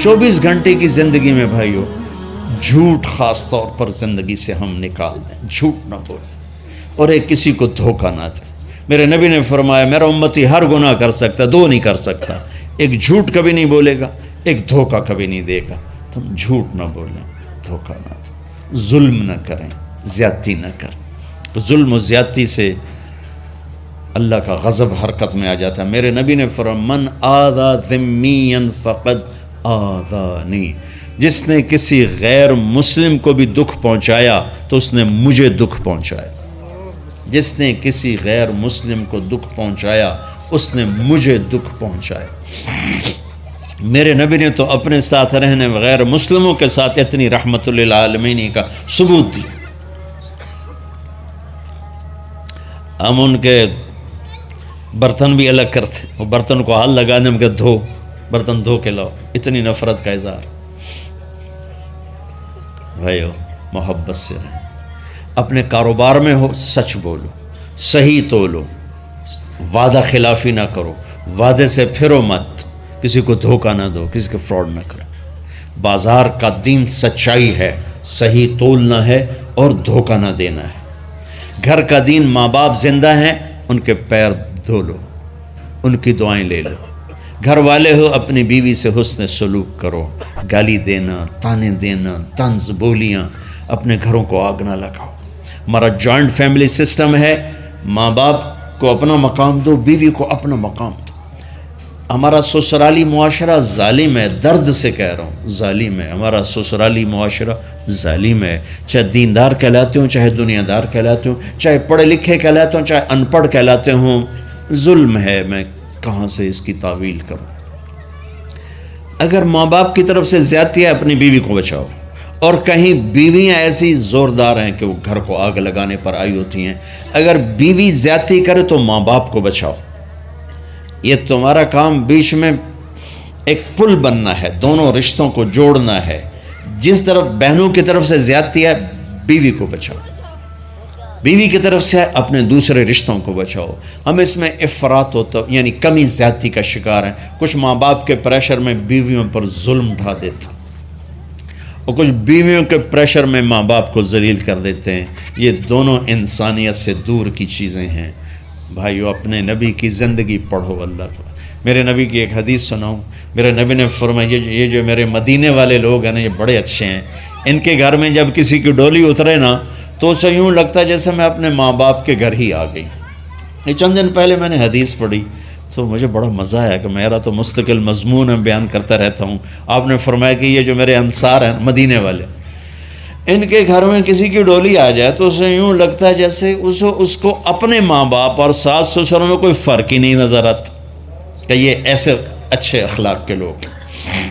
24 گھنٹے کی زندگی میں بھائیو جھوٹ خاص طور پر زندگی سے ہم نکال دیں، جھوٹ نہ بولیں اور ایک کسی کو دھوکہ نہ دیں۔ میرے نبی نے فرمایا میرا امتی ہر گناہ کر سکتا، دو نہیں کر سکتا، ایک جھوٹ کبھی نہیں بولے گا، ایک دھوکہ کبھی نہیں دے گا۔ تم جھوٹ نہ بولیں، دھوکہ نہ دیں، ظلم نہ کریں، زیادتی نہ کریں۔ ظلم و زیادتی سے اللہ کا غضب حرکت میں آ جاتا ہے۔ میرے نبی نے فرمایا من آذا ذمیا فقد آذانی، جس نے کسی غیر مسلم کو بھی دکھ پہنچایا تو اس نے مجھے دکھ پہنچایا، جس نے کسی غیر مسلم کو دکھ پہنچایا اس نے مجھے دکھ پہنچایا۔ میرے نبی نے تو اپنے ساتھ رہنے غیر مسلموں کے ساتھ اتنی رحمت للعالمین کا ثبوت دیا۔ ہم ان کے برتن بھی الگ کرتے، وہ برتن کو ہاتھ لگانے میں کہ دھو، برتن دھو کے لاؤ، اتنی نفرت کا اظہار۔ بھائیو محبت سے رہیں، اپنے کاروبار میں ہو سچ بولو، صحیح تولو، وعدہ خلافی نہ کرو، وعدے سے پھرو مت، کسی کو دھوکہ نہ دو، کسی کو فراڈ نہ کرو۔ بازار کا دین سچائی ہے، صحیح تولنا ہے اور دھوکہ نہ دینا ہے۔ گھر کا دین ماں باپ زندہ ہیں، ان کے پیر دھو لو، ان کی دعائیں لے لو۔ گھر والے ہو اپنی بیوی سے حسن سلوک کرو، گالی دینا، تانے دینا، طنز بولیاں، اپنے گھروں کو آگ نہ لگاؤ۔ ہمارا جوائنٹ فیملی سسٹم ہے، ماں باپ کو اپنا مقام دو، بیوی کو اپنا مقام دو۔ ہمارا سسرالی معاشرہ ظالم ہے، درد سے کہہ رہا ہوں، ظالم ہے ہمارا سسرالی معاشرہ، ظالم ہے۔ چاہے دیندار کہلاتے ہوں، چاہے دنیا دار کہلاتے ہوں، چاہے پڑھے لکھے کہلاتے ہوں، چاہے ان پڑھ کہلاتے ہوں، ظلم ہے۔ میں کہاں سے اس کی تعویل کروں؟ اگر ماں باپ کی طرف سے زیادتی ہے اپنی بیوی کو بچاؤ، اور کہیں بیویاں ایسی زوردار ہیں کہ وہ گھر کو آگ لگانے پر آئی ہوتی ہیں، اگر بیوی زیادتی کرے تو ماں باپ کو بچاؤ۔ یہ تمہارا کام بیچ میں ایک پل بننا ہے، دونوں رشتوں کو جوڑنا ہے۔ جس طرف بہنوں کی طرف سے زیادتی ہے بیوی کو بچاؤ، بیوی کی طرف سے اپنے دوسرے رشتوں کو بچاؤ۔ ہم اس میں افراط ہوتا یعنی کمی زیادتی کا شکار ہیں۔ کچھ ماں باپ کے پریشر میں بیویوں پر ظلم ڈھا دیتے، اور کچھ بیویوں کے پریشر میں ماں باپ کو ذلیل کر دیتے ہیں۔ یہ دونوں انسانیت سے دور کی چیزیں ہیں۔ بھائیو اپنے نبی کی زندگی پڑھو اللہ کو۔ میرے نبی کی ایک حدیث سناؤں، میرے نبی نے فرمایا یہ جو میرے مدینے والے لوگ ہیں نا، یہ بڑے اچھے ہیں۔ ان کے گھر میں جب کسی کی ڈولی اترے نا تو اسے یوں لگتا ہے جیسے میں اپنے ماں باپ کے گھر ہی آ گئی۔ یہ چند دن پہلے میں نے حدیث پڑھی تو مجھے بڑا مزہ آیا کہ میرا تو مستقل مضمون ہے، بیان کرتا رہتا ہوں۔ آپ نے فرمایا کہ یہ جو میرے انصار ہیں مدینے والے، ان کے گھر میں کسی کی ڈولی آ جائے تو اسے یوں لگتا ہے جیسے اس کو اپنے ماں باپ اور ساس سسروں میں کوئی فرق ہی نہیں نظر آتا، کہ یہ ایسے اچھے اخلاق کے لوگ ہیں۔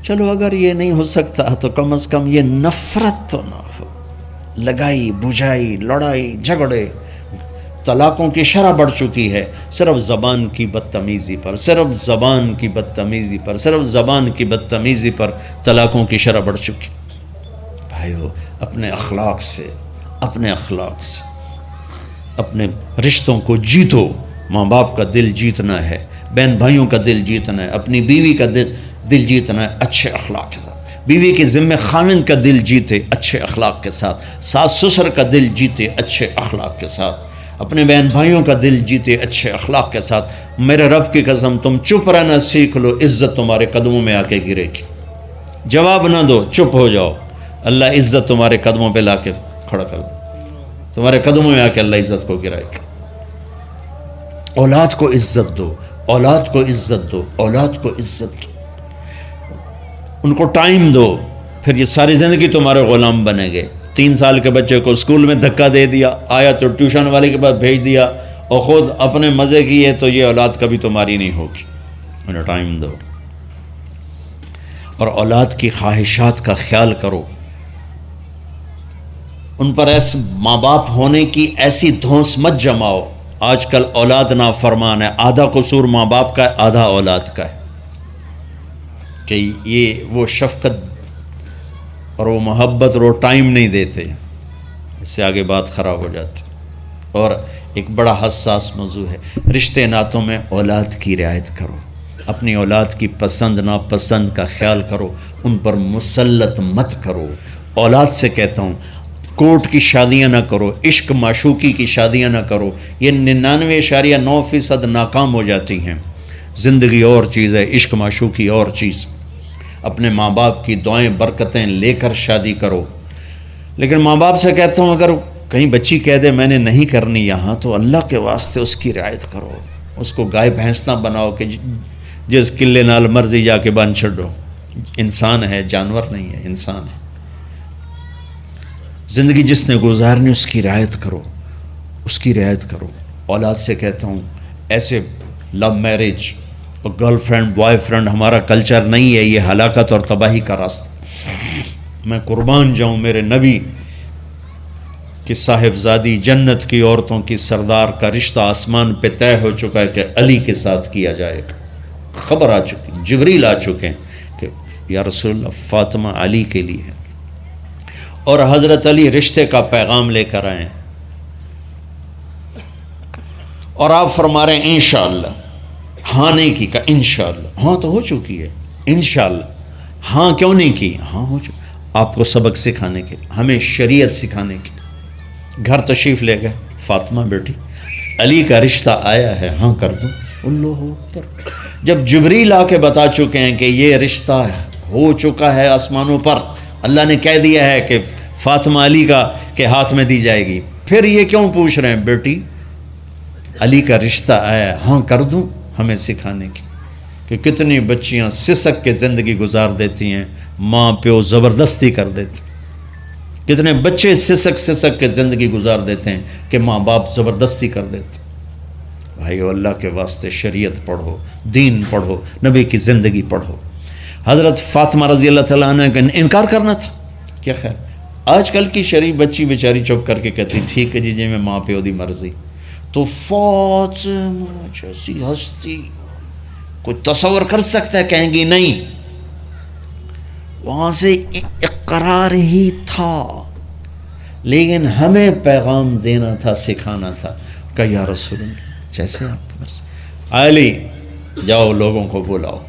چلو اگر یہ نہیں ہو سکتا تو کم از کم یہ نفرت تو نہ ہو، لگائی بجھائی، لڑائی جھگڑے، طلاقوں کی شرح بڑھ چکی ہے صرف زبان کی بدتمیزی پر، صرف زبان کی بدتمیزی پر، صرف زبان کی بدتمیزی پر طلاقوں کی شرح بڑھ چکی۔ بھائیو اپنے اخلاق سے، اپنے اخلاق سے اپنے رشتوں کو جیتو۔ ماں باپ کا دل جیتنا ہے، بہن بھائیوں کا دل جیتنا ہے، اپنی بیوی کا دل جیتنا ہے اچھے اخلاق کے ساتھ۔ بیوی کے ذمہ خاوند کا دل جیتے اچھے اخلاق کے ساتھ، ساس سسر کا دل جیتے اچھے اخلاق کے ساتھ، اپنے بہن بھائیوں کا دل جیتے اچھے اخلاق کے ساتھ۔ میرے رب کی قسم تم چپ رہنا سیکھ لو، عزت تمہارے قدموں میں آ کے گرے گی۔ جواب نہ دو، چپ ہو جاؤ، اللہ عزت تمہارے قدموں پہ لا کے کھڑا کر دو، تمہارے قدموں میں آ کے اللہ عزت کو گرائے گا۔ اولاد کو عزت دو، اولاد کو عزت دو، اولاد کو عزت دو، ان کو ٹائم دو، پھر یہ ساری زندگی تمہارے غلام بنیں گے۔ 3 سال کے بچے کو اسکول میں دھکا دے دیا، آیا تو ٹیوشن والے کے پاس بھیج دیا، اور خود اپنے مزے کیے، تو یہ اولاد کبھی تمہاری نہیں ہوگی۔ انہیں ٹائم دو، اور اولاد کی خواہشات کا خیال کرو۔ ان پر ایسے ماں باپ ہونے کی ایسی دھونس مت جماؤ۔ آج کل اولاد نافرمان ہے، آدھا قصور ماں باپ کا ہے، آدھا اولاد کا ہے، کہ یہ وہ شفقت اور وہ محبت اور وہ ٹائم نہیں دیتے، اس سے آگے بات خراب ہو جاتی۔ اور ایک بڑا حساس موضوع ہے، رشتے ناتوں میں اولاد کی رعایت کرو، اپنی اولاد کی پسند ناپسند کا خیال کرو، ان پر مسلط مت کرو۔ اولاد سے کہتا ہوں کورٹ کی شادیاں نہ کرو، عشق معشوقی کی شادیاں نہ کرو، یہ 99.9% ناکام ہو جاتی ہیں۔ زندگی اور چیز ہے، عشق معشوقی اور چیز۔ اپنے ماں باپ کی دعائیں برکتیں لے کر شادی کرو۔ لیکن ماں باپ سے کہتا ہوں اگر کہیں بچی کہہ دے میں نے نہیں کرنی یہاں، تو اللہ کے واسطے اس کی رعایت کرو، اس کو گائے بھینس نہ بناؤ کہ جس قلے نال مرضی جا کے بن چھڈو۔ انسان ہے، جانور نہیں ہے، انسان ہے۔ زندگی جس نے گزارنی اس کی رعایت کرو، اس کی رعایت کرو۔ اولاد سے کہتا ہوں ایسے لو میرج اور گرل فرینڈ بوائے فرینڈ ہمارا کلچر نہیں ہے، یہ ہلاکت اور تباہی کا راستہ۔ میں قربان جاؤں میرے نبی کہ صاحبزادی جنت کی عورتوں کی سردار کا رشتہ آسمان پہ طے ہو چکا ہے کہ علی کے ساتھ کیا جائے گا۔ خبر آ چکی، جبریل آ چکے ہیں کہ یا رسول اللہ فاطمہ علی کے لیے ہے، اور حضرت علی رشتے کا پیغام لے کر آئے ہیں، اور آپ فرما رہے ہیں انشاءاللہ۔ ہاں نہیں کی، کہا انشاءاللہ۔ ہاں تو ہو چکی ہے، انشاءاللہ۔ ہاں کیوں نہیں کی؟ ہاں ہو چکی۔ آپ کو سبق سکھانے کے، ہمیں شریعت سکھانے کے۔ گھر تشریف لے گئے، فاطمہ بیٹی علی کا رشتہ آیا ہے، ہاں کر دوں۔ اللہ اکبر۔ جب جبریل آ کے بتا چکے ہیں کہ یہ رشتہ ہو چکا ہے آسمانوں پر، اللہ نے کہہ دیا ہے کہ فاطمہ علی کا کے ہاتھ میں دی جائے گی، پھر یہ کیوں پوچھ رہے ہیں بیٹی علی کا رشتہ آیا ہے، ہاں کر دوں؟ ہمیں سکھانے کی کہ کتنی بچیاں سسک کے زندگی گزار دیتی ہیں، ماں پیو زبردستی کر دیتے، کتنے بچے سسک کے زندگی گزار دیتے ہیں کہ ماں باپ زبردستی کر دیتے۔ بھائیو اللہ کے واسطے شریعت پڑھو، دین پڑھو، نبی کی زندگی پڑھو۔ حضرت فاطمہ رضی اللہ تعالیٰ عنہ کا انکار کرنا تھا، کیا خیر آج کل کی شریف بچی بیچاری چپ کر کے کہتی ٹھیک ہے جی میں ماں پیو دی مرضی۔ تو فاطمہ جیسی ہستی کوئی تصور کر سکتا ہے؟ کہیں گی نہیں، وہاں سے اقرار ہی تھا، لیکن ہمیں پیغام دینا تھا، سکھانا تھا کہ یا رسول اللہ جیسے آپ بس علی جاؤ لوگوں کو بلاؤ۔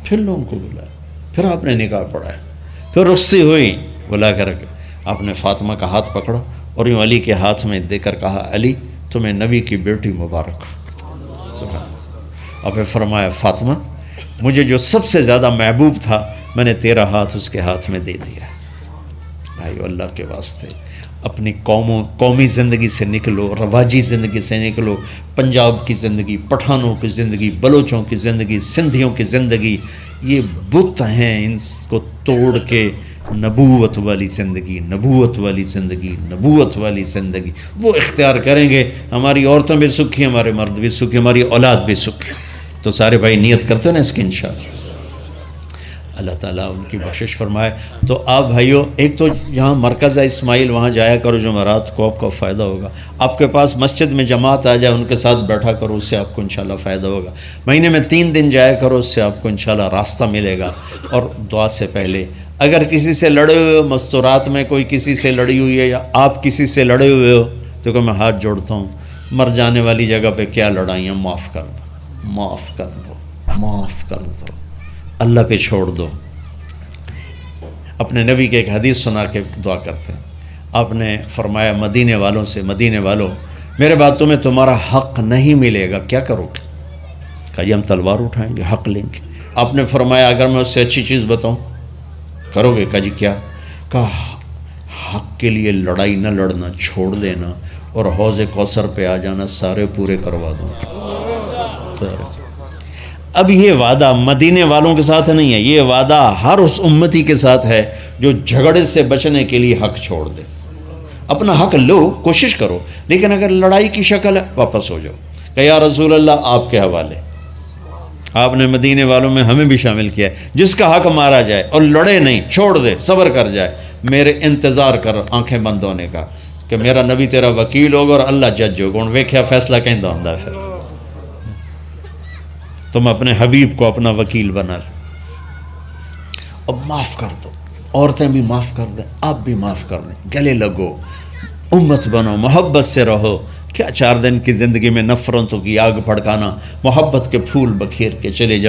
پھر لوگوں کو بلایا، پھر آپ نے نکاح پڑھایا، پھر رخصتی ہوئی، بلا کر کے آپ نے فاطمہ کا ہاتھ پکڑا اور یوں علی کے ہاتھ میں دے کر کہا علی تمہیں نبی کی بیٹی مبارک۔ سبحان اللہ۔ اور پھر فرمایا فاطمہ مجھے جو سب سے زیادہ محبوب تھا میں نے تیرا ہاتھ اس کے ہاتھ میں دے دیا۔ بھائی اللہ کے واسطے اپنی قومی زندگی سے نکلو، رواجی زندگی سے نکلو، پنجاب کی زندگی، پٹھانوں کی زندگی، بلوچوں کی زندگی، سندھیوں کی زندگی، یہ بت ہیں، ان کو توڑ کے نبوت والی زندگی، نبوت والی زندگی، نبوت والی زندگی وہ اختیار کریں گے، ہماری عورتوں بھی سکھی، ہمارے مرد بھی سکھی، ہماری اولاد بھی سکھی۔ تو سارے بھائی نیت کرتے ہیں نا اس کی انشاءاللہ، اللہ تعالیٰ ان کی بخشش فرمائے۔ تو آپ بھائیوں ایک تو یہاں مرکز ہے اسماعیل، وہاں جایا کرو جمعرات کو، آپ کو فائدہ ہوگا۔ آپ کے پاس مسجد میں جماعت آ جائے ان کے ساتھ بیٹھا کرو، اس سے آپ کو انشاءاللہ فائدہ ہوگا۔ مہینے میں 3 دن جایا کرو، اس سے آپ کو انشاءاللہ راستہ ملے گا۔ اور دعا سے پہلے اگر کسی سے لڑے ہوئے ہو، مستورات میں کوئی کسی سے لڑی ہوئی ہے یا آپ کسی سے لڑے ہوئے ہو، تو کہ میں ہاتھ جوڑتا ہوں، مر جانے والی جگہ پہ کیا لڑائیاں، معاف کر دو، معاف کر دو، معاف کر دو، اللہ پہ چھوڑ دو۔ اپنے نبی کے ایک حدیث سنا کے دعا کرتے ہیں، آپ نے فرمایا مدینے والوں سے، مدینے والوں میرے بعد تمہیں تمہارا حق نہیں ملے گا، کیا کرو گے؟ کہا یہ ہم تلوار اٹھائیں گے، حق لیں گے۔ آپ نے فرمایا اگر میں اس سے اچھی چیز بتاؤں کرو گے؟ کہا جی کیا؟ کہا حق کے لیے لڑائی نہ لڑنا، چھوڑ دینا، اور حوض کوثر پہ آ جانا، سارے پورے کروا دوں۔ اب یہ وعدہ مدینے والوں کے ساتھ نہیں ہے، یہ وعدہ ہر اس امتی کے ساتھ ہے جو جھگڑے سے بچنے کے لیے حق چھوڑ دے۔ اپنا حق لو، کوشش کرو، لیکن اگر لڑائی کی شکل ہے واپس ہو جاؤ کہ یا رسول اللہ آپ کے حوالے۔ آپ نے مدینے والوں میں ہمیں بھی شامل کیا ہے، جس کا حق مارا جائے اور لڑے نہیں، چھوڑ دے، صبر کر جائے، میرے انتظار کر آنکھیں بند ہونے کا کہ میرا نبی تیرا وکیل ہوگا اور اللہ جج ہوگا، ان ویکھیا فیصلہ کہندہ ہوندا ہے۔ پھر تم اپنے حبیب کو اپنا وکیل بنا لو۔ اب معاف کر دو، عورتیں بھی معاف کر دیں، آپ بھی معاف کر دیں، گلے لگو، امت بنو، محبت سے رہو، کیا 4 دن کی زندگی میں نفرتوں کی آگ بھڑکانا، محبت کے پھول بکھیر کے چلے جاؤ۔